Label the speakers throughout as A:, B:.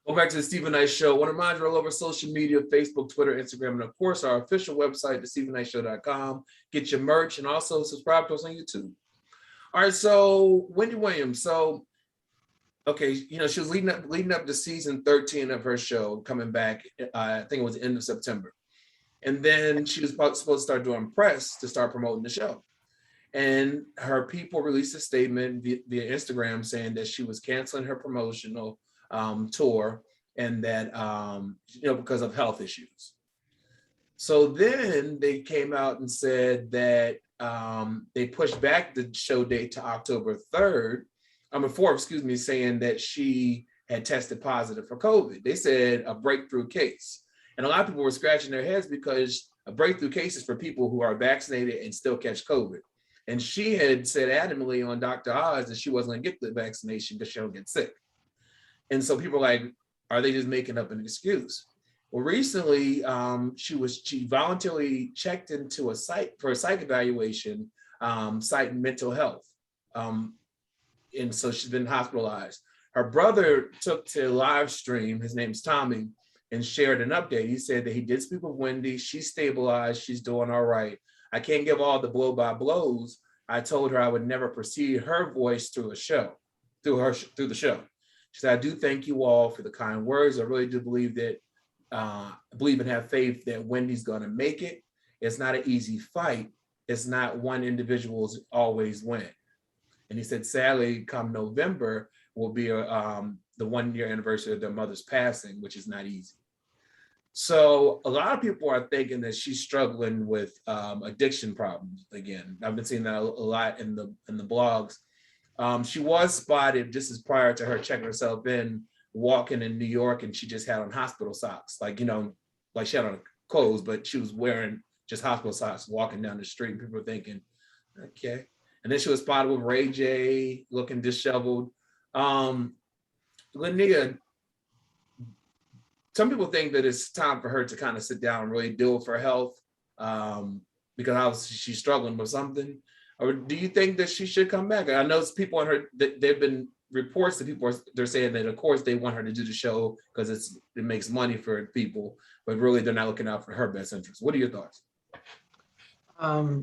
A: Welcome back to the Stephen Knight Show. I want to remind you all over social media, Facebook, Twitter, Instagram, and of course our official website, thestephenknightshow.com. Get your merch and also subscribe to us on YouTube. All right, so Wendy Williams. So, okay, she was leading up to season 13 of her show, coming back. I think it was the end of September, and then she was supposed to start doing press to start promoting the show. And her people released a statement via Instagram saying that she was canceling her promotional tour, and that because of health issues. So then they came out and said that they pushed back the show date to October 4th, saying that she had tested positive for COVID. They said a breakthrough case. And a lot of people were scratching their heads because a breakthrough case is for people who are vaccinated and still catch COVID. And she had said adamantly on Dr. Oz that she wasn't going to get the vaccination because she don't get sick. And so people are like, are they just making up an excuse? Well, recently, she voluntarily checked into a site for a psych evaluation, citing mental health. And so she's been hospitalized. Her brother took to live stream, his name's Tommy, and shared an update. He said that he did speak with Wendy. She's stabilized. She's doing all right. I can't give all the blow by blows. I told her I would never precede her voice through the show. She said, I do thank you all for the kind words. I really do believe that, believe and have faith that Wendy's going to make it. It's not an easy fight. It's not one individual's always win. And he said, sadly, come November will be the 1 year anniversary of their mother's passing, which is not easy. So a lot of people are thinking that she's struggling with addiction problems again. I've been seeing that a lot in the blogs. She was spotted, this is prior to her checking herself in, walking in New York, and she just had on hospital socks, like she had on clothes, but she was wearing just hospital socks walking down the street, and people were thinking, okay. And then she was spotted with Ray J, looking disheveled. Lynia, some people think that it's time for her to kind of sit down and really deal with her health, because obviously she's struggling with something. Or do you think that she should come back? I know people on her, there've been reports that they're saying that of course they want her to do the show because it makes money for people, but really they're not looking out for her best interest. What are your thoughts?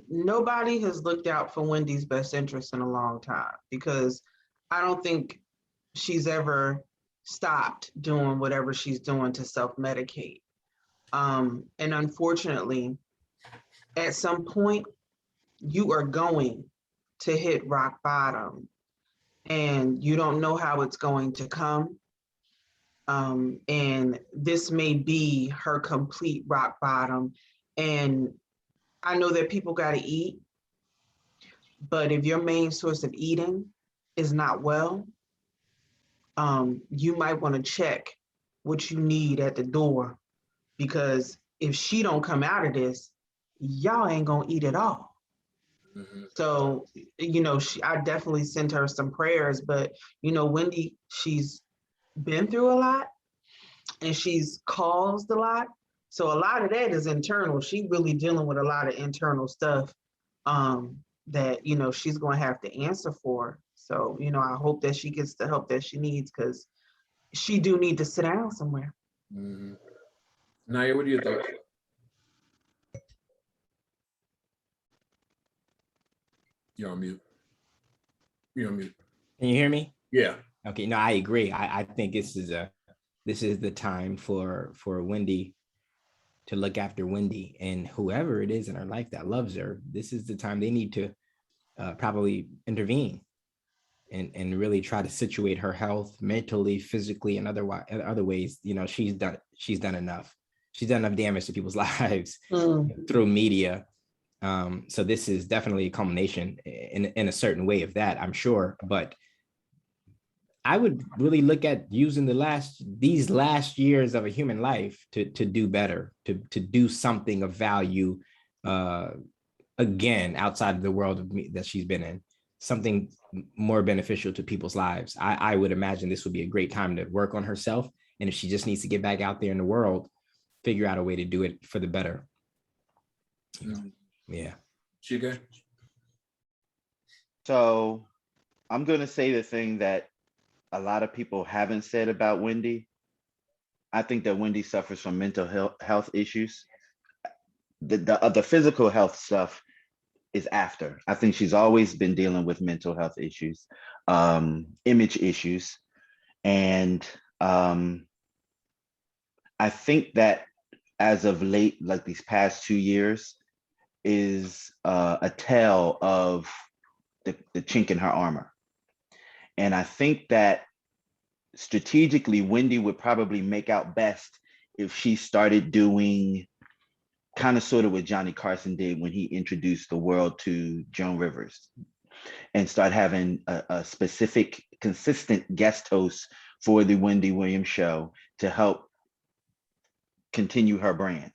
B: Nobody has looked out for Wendy's best interest in a long time, because I don't think she's ever stopped doing whatever she's doing to self-medicate. And unfortunately, at some point, you are going to hit rock bottom, and you don't know how it's going to come. And this may be her complete rock bottom. And I know that people got to eat, but if your main source of eating is not well, you might want to check what you need at the door, because if she don't come out of this, y'all ain't gonna eat at all. Mm-hmm. So, I definitely sent her some prayers, but Wendy, she's been through a lot and she's caused a lot. So a lot of that is internal. She's really dealing with a lot of internal stuff that, she's going to have to answer for. So, I hope that she gets the help that she needs, because she do need to sit down somewhere.
A: Mm-hmm. Nayyir, what do you think? You're on mute.
C: Can you hear me?
A: Yeah.
C: Okay. No, I agree. I think this is the time for Wendy to look after Wendy, and whoever it is in her life that loves her. This is the time they need to probably intervene and really try to situate her health mentally, physically, and other ways. She's done enough. She's done enough damage to people's lives through media. So this is definitely a culmination in a certain way of that, I'm sure. But I would really look at using these last years of a human life to do better, to do something of value, again, outside of the world that she's been in, something more beneficial to people's lives. I would imagine this would be a great time to work on herself. And if she just needs to get back out there in the world, figure out a way to do it for the better. Yeah.
A: Chike?
D: So I'm going to say the thing that a lot of people haven't said about Wendy. I think that Wendy suffers from mental health issues. The physical health stuff is after. I think she's always been dealing with mental health issues, image issues, and I think that as of late, like these past 2 years, is a tale of the chink in her armor. And I think that strategically, Wendy would probably make out best if she started doing kind of sort of what Johnny Carson did when he introduced the world to Joan Rivers, and start having a specific, consistent guest host for the Wendy Williams show to help continue her brand.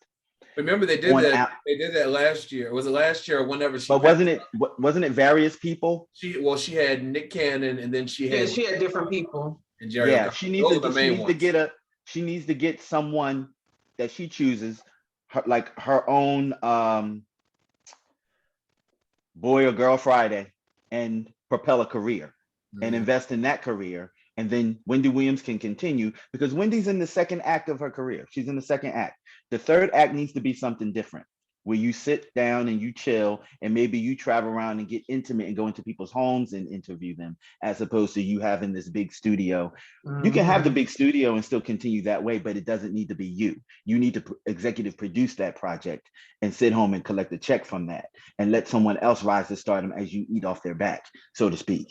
A: Remember, they did that. They did that last year. Was it last year or whenever she?
D: But wasn't it various people?
A: She had Nick Cannon, and then she had
B: different people.
A: And Jerry.
D: Yeah, she needs to get someone that she chooses, her own boy or girl Friday, and propel a career and invest in that career. And then Wendy Williams can continue, because Wendy's in the second act of her career. She's in the second act. The third act needs to be something different, where you sit down and you chill, and maybe you travel around and get intimate and go into people's homes and interview them, as opposed to you having this big studio. You can have the big studio and still continue that way, but it doesn't need to be you. You need to executive produce that project and sit home and collect a check from that, and let someone else rise to stardom as you eat off their back, so to speak.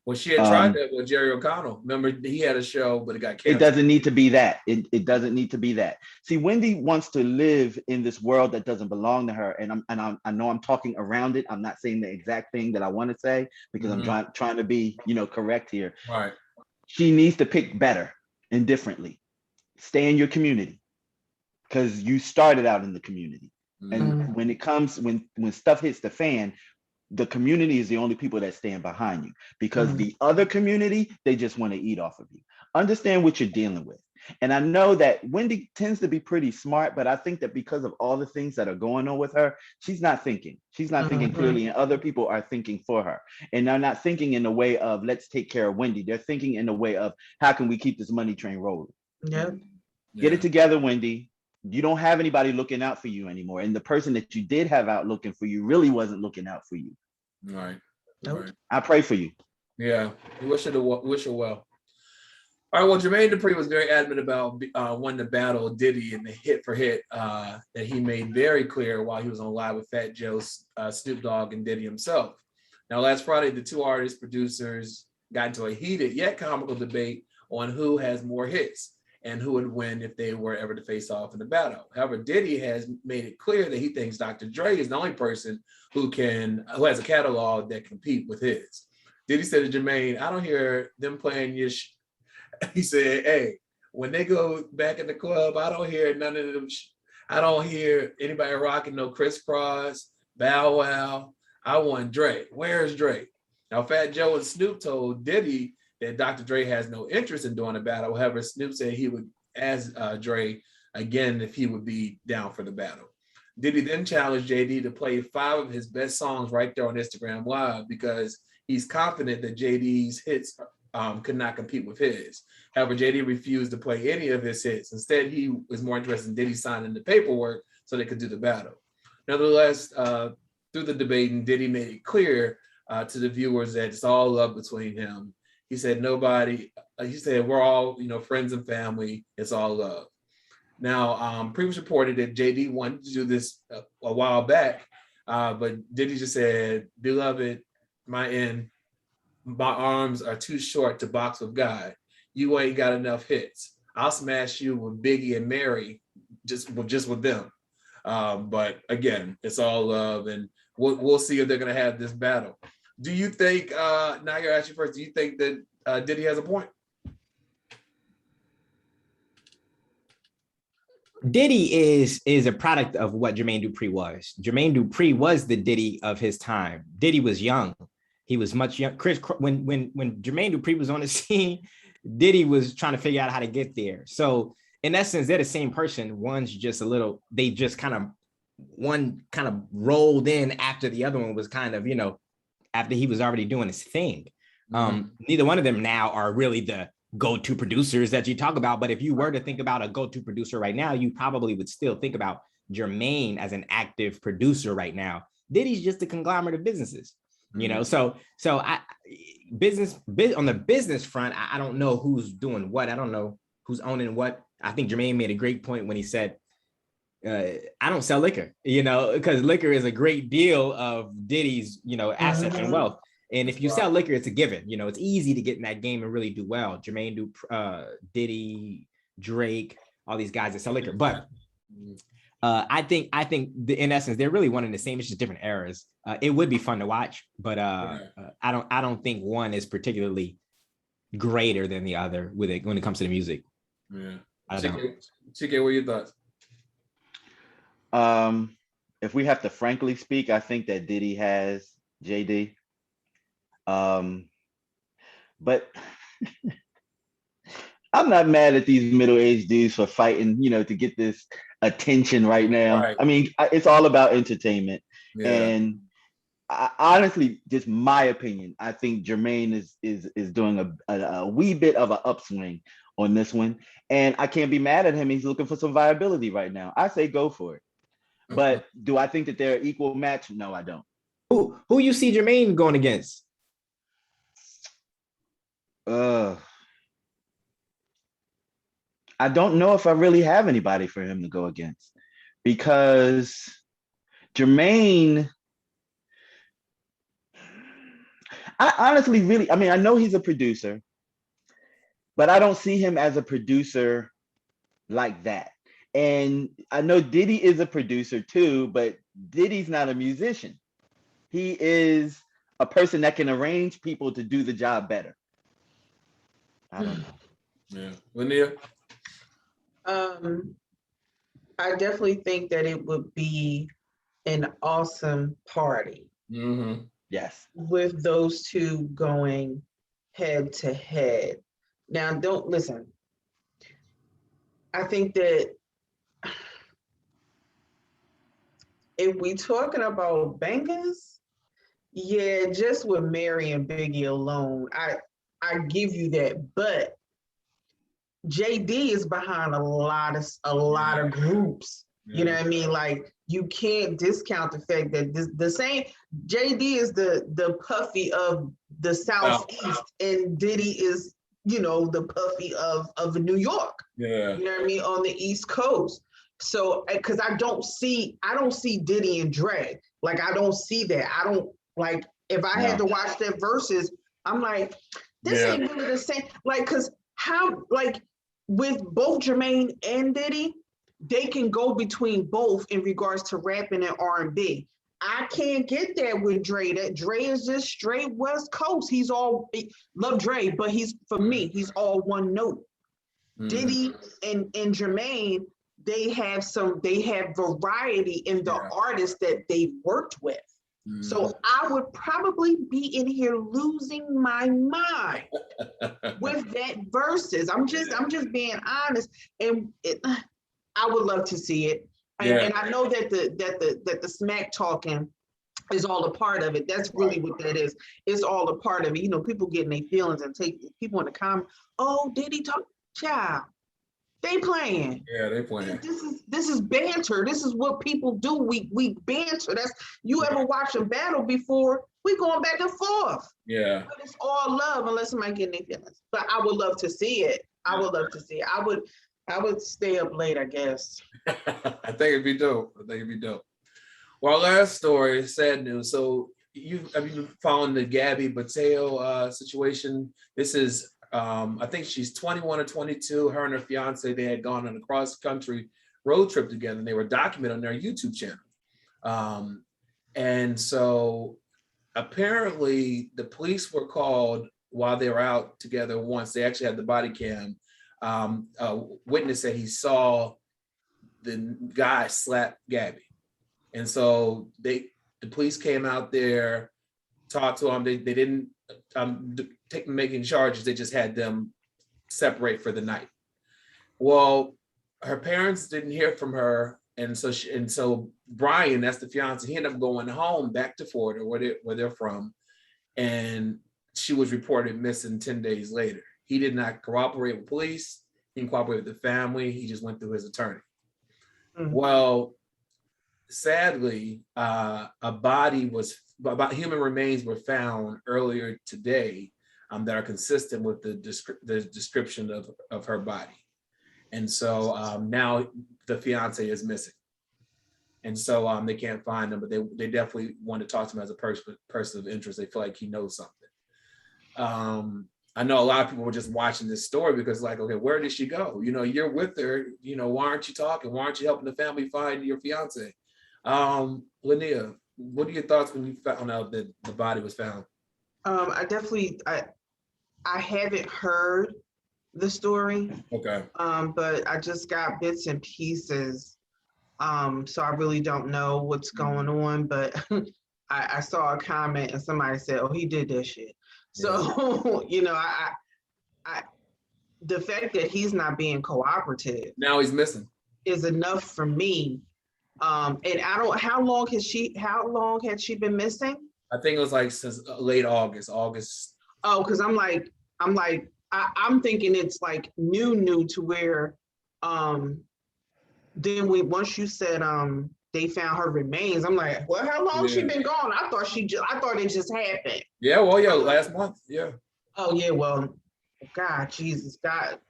A: Well, she had tried that with Jerry O'Connell. Remember, he had a show, but it got canceled.
D: It doesn't need to be that. It doesn't need to be that. See, Wendy wants to live in this world that doesn't belong to her, and I know I'm talking around it. I'm not saying the exact thing that I want to say, because I'm trying to be, correct here.
A: Right.
D: She needs to pick better and differently. Stay in your community, because you started out in the community, and when stuff hits the fan, the community is the only people that stand behind you, because the other community, they just want to eat off of you. Understand what you're dealing with. And I know that Wendy tends to be pretty smart, but I think that because of all the things that are going on with her, she's not thinking. She's not thinking clearly, and other people are thinking for her. And they're not thinking in the way of, let's take care of Wendy. They're thinking in the way of, how can we keep this money train rolling?
B: Yep.
D: Get it together, Wendy. You don't have anybody looking out for you anymore. And the person that you did have out looking for you really wasn't looking out for you.
A: Right.
B: Nope.
A: Right.
D: I pray for you.
A: Yeah. Wish her well. All right. Well, Jermaine Dupri was very adamant about wanting to battle Diddy in the hit for hit that he made very clear while he was on Live with Fat Joe, Snoop Dogg, and Diddy himself. Now, last Friday, the two artists, producers got into a heated yet comical debate on who has more hits and who would win if they were ever to face off in the battle. However, Diddy has made it clear that he thinks Dr. Dre is the only person who has a catalog that compete with his. Diddy said to Jermaine, I don't hear them playing your He said, hey, when they go back in the club, I don't hear none of them. I don't hear anybody rocking no crisscross, Bow Wow. I want Dre. Where's Dre? Now, Fat Joe and Snoop told Diddy that Dr. Dre has no interest in doing a battle. However, Snoop said he would ask Dre again if he would be down for the battle. Diddy then challenged JD to play 5 of his best songs right there on Instagram Live, because he's confident that JD's hits could not compete with his. However, JD refused to play any of his hits. Instead, he was more interested in Diddy signing the paperwork so they could do the battle. Nevertheless, through the debate, Diddy made it clear to the viewers that it's all love between him. He said he said we're all, friends and family. It's all love. Now, previous reported that JD wanted to do this a while back, but Diddy just said, beloved, my arms are too short to box with God. You ain't got enough hits. I'll smash you with Biggie and Mary, just with them. But again, it's all love, and we'll see if they're gonna have this battle. Do you think, Nayyir, ask you first, do you think that Diddy has a point?
C: Diddy is a product of what Jermaine Dupri was. Jermaine Dupri was the Diddy of his time. Diddy was young. He was much young. When Jermaine Dupri was on the scene, Diddy was trying to figure out how to get there. So in essence, they're the same person. One's just they just one kind of rolled in after the other one was kind of, after he was already doing his thing. Neither one of them now are really go-to producers that you talk about. But if you were to think about a go-to producer right now, you probably would still think about Jermaine as an active producer right now. Diddy's just a conglomerate of businesses, you know. So I on the business front, I don't know who's doing what. I don't know who's owning what. I think Jermaine made a great point when he said, I don't sell liquor, you know, because liquor is a great deal of Diddy's, you know, assets and wealth. And if you sell liquor, it's a given. You know, it's easy to get in that game and really do well. Jermaine, Diddy, Drake, all these guys that sell liquor. But I think in essence, they're really one and the same. It's just different eras. It would be fun to watch, but I don't think one is particularly greater than the other with it when it comes to the music.
A: Yeah. Chike, what are your thoughts?
D: If we have to frankly speak, I think that Diddy has JD. But I'm not mad at these middle-aged dudes for fighting, you know, to get this attention right now. Right. I mean, it's all about entertainment. Yeah. And honestly, just my opinion, I think Jermaine is doing a wee bit of an upswing on this one. And I can't be mad at him. He's looking for some viability right now. I say go for it. But do I think that they're an equal match? No, I don't.
C: Who you see Jermaine going against?
D: I don't know if I really have anybody for him to go against, because Jermaine, I honestly really, I mean, I know he's a producer, but I don't see him as a producer like that. And I know Diddy is a producer too, but Diddy's not a musician. He is a person that can arrange people to do the job better. I don't know.
A: Yeah. Lynia?
B: I definitely think that it would be an awesome party.
A: Mm-hmm.
D: Yes.
B: With those two going head to head. Now, don't listen. I think that if we talking about bangers, yeah, just with Mary and Biggie alone, I give you that. But JD is behind a lot of groups. Yeah. You know what I mean? Like, you can't discount the fact that the same JD is the Puffy of the Southeast, and Diddy is, you know, the Puffy of New York.
A: Yeah.
B: You know what I mean? On the East Coast. So, because I don't see Diddy and Dre. Like, I don't see that. I don't, like, if I had to watch that Verzuz, I'm like, this ain't really the same. Like, because how, like, with both Jermaine and Diddy, they can go between both in regards to rapping and R&B. I can't get that with Dre. That Dre is just straight West Coast. He's all, love Dre, but for me, he's all one note. Diddy and Jermaine, they have variety in the artists that they've worked with. So I would probably be in here losing my mind with that Verzuz. I'm just being honest, and I would love to see it. And I know that the smack talking is all a part of it. That's really what that is. It's all a part of it. You know, people getting their feelings and take people in the comments. Oh, did he talk? Child, they playing.
A: Yeah, they playing.
B: This is banter. This is what people do. We banter. That's, you ever watch a battle before? We going back and forth.
A: Yeah.
B: But it's all love, unless somebody getting their feelings. But I would love to see it. I would stay up late, I guess.
A: I think it'd be dope. Well, our last story, sad news. So have you been following the Gabby Petito situation? This is, I think she's 21 or 22. Her and her fiance, they had gone on a cross-country road trip together, and they were documented on their YouTube channel. And so apparently the police were called while they were out together once. They actually had the body cam. A witness said he saw the guy slap Gabby. And so the police came out there, talked to him. They didn't take making charges. They just had them separate for the night. Well, her parents didn't hear from her. And so Brian, that's the fiance, he ended up going home back to Florida where they're from. And she was reported missing 10 days later. he did not cooperate with police. He didn't cooperate with the family. He just went through his attorney.
B: Mm.
A: Well, sadly, human remains were found earlier today that are consistent with the description of her body. And so now the fiance is missing. And so they can't find him, but they definitely want to talk to him as a person of interest. They feel like he knows something. I know a lot of people were just watching this story because like, okay, where did she go? You know, you're with her, you know, why aren't you talking? Why aren't you helping the family find your fiance? Lynia, what are your thoughts when you found out that the body was found?
B: I haven't heard the story.
A: Okay.
B: But I just got bits and pieces. So I really don't know what's going on, but I saw a comment and somebody said, "Oh, he did that shit." So, you know, I the fact that he's not being cooperative
A: Now he's missing.
B: is enough for me. And how long had she been missing?
A: I think it was like since late August.
B: Oh, because I'm thinking it's like new to where then once you said they found her remains, I'm like, well, how long she been gone? I thought it just happened.
A: Yeah, well, yeah, last month. Yeah.
B: Oh yeah, well, God, Jesus, God,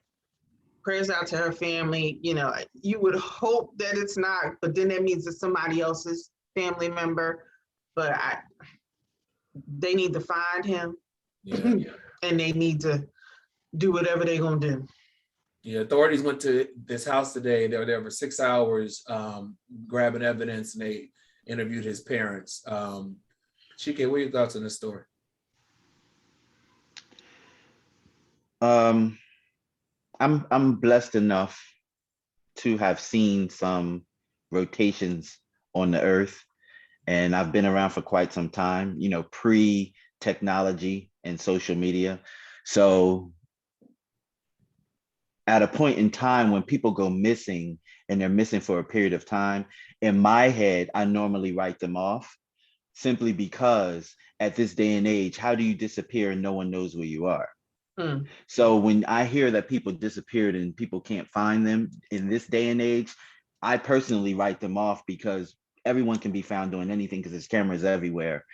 B: prayers out to her family. You know, you would hope that it's not, but then that means it's somebody else's family member. But they need to find him, and they need to do whatever they're gonna do.
A: Yeah, authorities went to this house today. They were there for 6 hours, grabbing evidence, and they interviewed his parents. Chike, what are your thoughts on this story?
D: I'm blessed enough to have seen some rotations on the earth, and I've been around for quite some time, you know, pre-technology and social media. So at a point in time when people go missing and they're missing for a period of time, in my head, I normally write them off simply because at this day and age, how do you disappear and no one knows where you are? So when I hear that people disappeared and people can't find them in this day and age, I personally write them off because everyone can be found doing anything because there's cameras everywhere,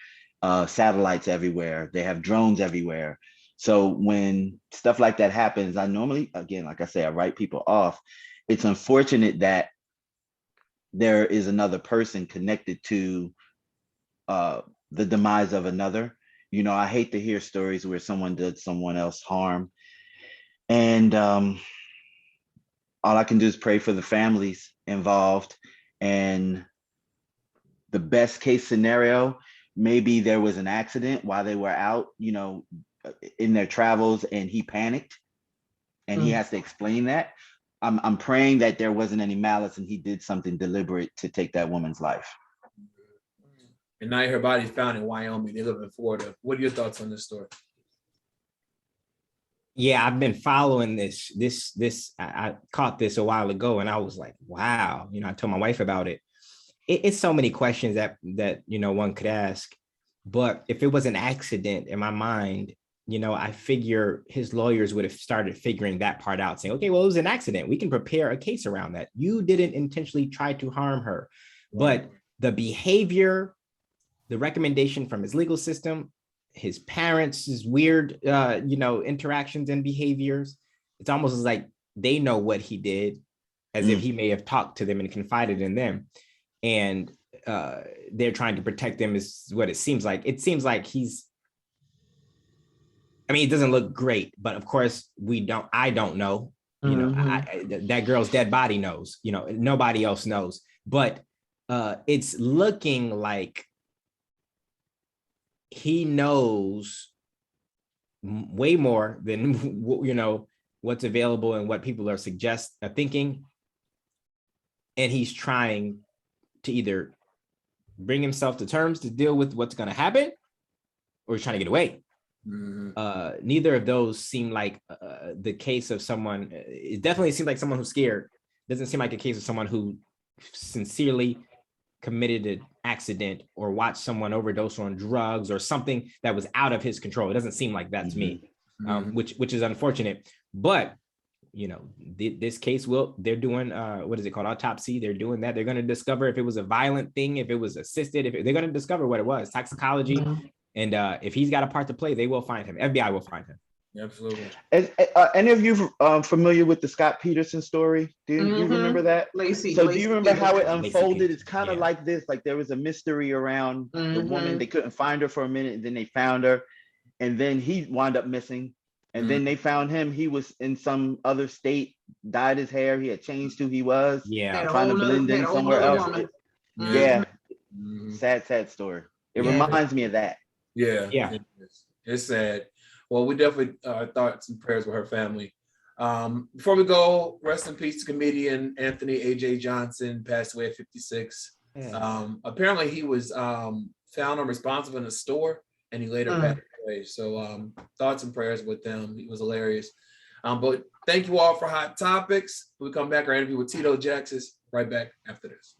D: satellites everywhere, they have drones everywhere. So when stuff like that happens, I normally, again, like I say, I write people off. It's unfortunate that there is another person connected to the demise of another. You know, I hate to hear stories where someone did someone else harm. And all I can do is pray for the families involved. And the best case scenario, maybe there was an accident while they were out, you know, in their travels, and he panicked and he has to explain that. I'm praying that there wasn't any malice and he did something deliberate to take that woman's life.
A: And now her body's found in Wyoming. They live in Florida. What are your thoughts on this story?
C: Yeah, I've been following this. I caught this a while ago, and I was like, wow. You know, I told my wife about it. It's so many questions that you know one could ask. But if it was an accident, in my mind, you know, I figure his lawyers would have started figuring that part out, saying, okay, well, it was an accident. We can prepare a case around that. You didn't intentionally try to harm her. But the behavior, the recommendation from his legal system, his parents, his weird, you know, interactions and behaviors, it's almost like they know what he did, as if he may have talked to them and confided in them. And they're trying to protect them is what it seems like. It seems like I mean, it doesn't look great, but of course I don't know, you know, that girl's dead body knows, you know, nobody else knows, but it's looking like he knows way more than, you know, what's available and what people are thinking. And he's trying to either bring himself to terms to deal with what's going to happen, or he's trying to get away. Neither of those seem like the case of someone. It definitely seems like someone who's scared. Doesn't seem like a case of someone who sincerely committed an accident or watched someone overdose on drugs or something that was out of his control. It doesn't seem like that to me. which is unfortunate. But you know, this case they're doing what is it called, autopsy? They're doing that. They're going to discover if it was a violent thing, if it was assisted, they're going to discover what it was, toxicology. And if he's got a part to play, they will find him. FBI will find him.
A: Absolutely.
D: Any of you familiar with the Scott Peterson story? Do you remember that?
B: Lacey,
D: so do you remember how it unfolded? It's kind of
C: yeah.
D: like this. Like there was a mystery around the woman. They couldn't find her for a minute, and then they found her, and then he wound up missing. And then they found him. He was in some other state, dyed his hair. He had changed who he was.
C: Yeah.
D: Trying to blend in somewhere else. Yeah. Sad story. It reminds me of that.
A: Yeah.
C: Yeah.
A: It's sad. Well, we definitely thoughts and prayers with her family. Before we go, rest in peace to comedian Anthony A.J. Johnson, passed away at 56. Yeah. Apparently he was found unresponsive in a store, and he later passed away. So thoughts and prayers with them. He was hilarious. But thank you all for Hot Topics. We'll come back, our interview with Tito Jackson right back after this.